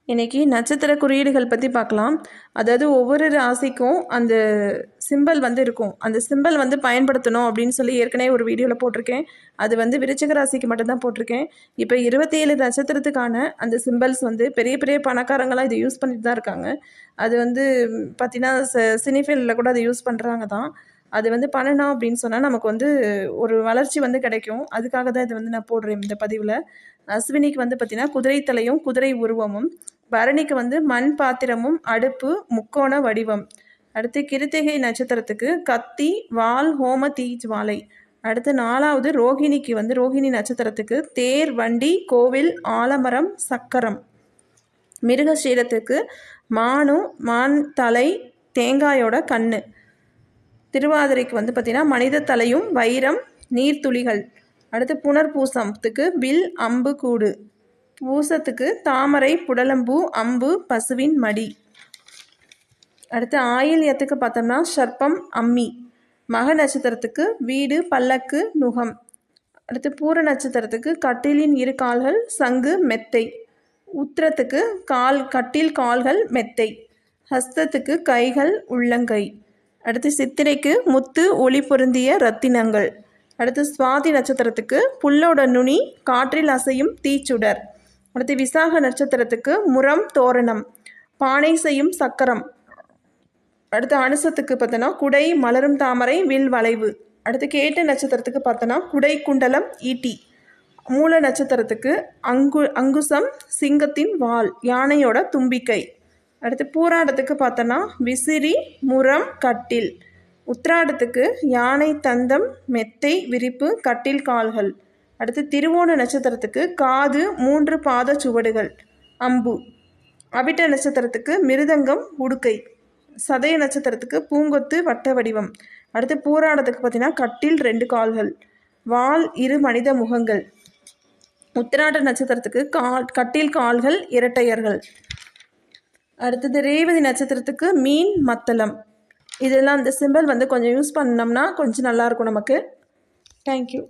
இன்றைக்கி நட்சத்திர குறியீடுகள் பற்றி பார்க்கலாம். அதாவது ஒவ்வொரு ராசிக்கும் அந்த சிம்பல் வந்து இருக்கும். அந்த சிம்பல் வந்து பயன்படுத்தணும் அப்படின்னு சொல்லி ஏற்கனவே ஒரு வீடியோவில் போட்டிருக்கேன். அது வந்து விருச்சிக ராசிக்கு மட்டும்தான் போட்டிருக்கேன். இப்போ 27 நட்சத்திரத்துக்கான அந்த சிம்பல்ஸ் வந்து பெரிய பெரிய பணக்காரங்களாம் இதை யூஸ் பண்ணிட்டு தான் இருக்காங்க. அது வந்து பார்த்திங்கன்னா சினிஃபீல்டில் கூட அதை யூஸ் பண்ணுறாங்க தான். அது வந்து பண்ணணும் அப்படின்னு சொன்னால் நமக்கு வந்து ஒரு வளர்ச்சி வந்து கிடைக்கும். அதுக்காக தான் இது வந்து நான் போடுறேன் இந்த பதிவில். அஸ்வினிக்கு வந்து பார்த்திங்கன்னா குதிரை தலையும் குதிரை உருவமும், பரணிக்கு வந்து மண் பாத்திரமும் அடுப்பு முக்கோண வடிவம். அடுத்து கிருத்திகை நட்சத்திரத்துக்கு கத்தி வால் ஹோம தீஜ்வாலை. அடுத்து 4வது ரோஹிணிக்கு வந்து ரோஹிணி நட்சத்திரத்துக்கு தேர் வண்டி கோவில் ஆலமரம் சக்கரம். மிருகசீரத்துக்கு மான் தலை தேங்காயோட கண்ணு. திருவாதிரைக்கு வந்து பார்த்திங்கன்னா மனித தலையும் வைரம் நீர்த்துளிகள். அடுத்து புனர்பூசத்துக்கு வில் அம்பு கூடு. பூசத்துக்கு தாமரை புடலம்பூ அம்பு பசுவின் மடி. அடுத்து ஆயில்யத்துக்கு பார்த்தோம்னா சர்ப்பம் அம்மி. மக நட்சத்திரத்துக்கு வீடு பல்லக்கு நுகம். அடுத்து பூர நட்சத்திரத்துக்கு கட்டிலின் இரு கால்கள் சங்கு மெத்தை. உத்திரத்துக்கு கட்டில் கால்கள் மெத்தை. ஹஸ்தத்துக்கு கைகள் உள்ளங்கை. அடுத்து சித்திரைக்கு முத்து ஒளி பொருந்திய ரத்தினங்கள். அடுத்து சுவாதி நட்சத்திரத்துக்கு புல்லோட நுனி காற்றில் அசையும் தீச்சுடர். அடுத்து விசாக நட்சத்திரத்துக்கு முரம் தோரணம் பானை செய்யும் சக்கரம். அடுத்து அனுசத்துக்கு பார்த்தோன்னா குடை மலரும் தாமரை வில் வளைவு. அடுத்து கேட்ட நட்சத்திரத்துக்கு பார்த்தோன்னா குடை குண்டலம் ஈட்டி. மூல நட்சத்திரத்துக்கு அங்குசம் சிங்கத்தின் வால் யானையோட தும்பிக்கை. அடுத்து பூராடத்துக்கு பார்த்தோன்னா விசிறி முரம் கட்டில். உத்திராடத்துக்கு யானை தந்தம் மெத்தை விரிப்பு கட்டில் கால்கள். அடுத்து திருவோண நட்சத்திரத்துக்கு காது 3 பாத சுவடுகள் அம்பு. அவிட்ட நட்சத்திரத்துக்கு மிருதங்கம் உடுக்கை. சதய நட்சத்திரத்துக்கு பூங்கொத்து வட்ட வடிவம். அடுத்து பூராடத்துக்கு பார்த்தீங்கன்னா கட்டில் 2 கால்கள் வால் 2 மனித முகங்கள். உத்திராட நட்சத்திரத்துக்கு கட்டில் கால்கள் இரட்டையர்கள். அடுத்தது ரேவதி நட்சத்திரத்துக்கு மீன் மத்தளம். இதெல்லாம் இந்த சிம்பிள் வந்து கொஞ்சம் யூஸ் பண்ணோம்னா கொஞ்சம் நல்லாயிருக்கும் நமக்கு. தேங்க்யூ.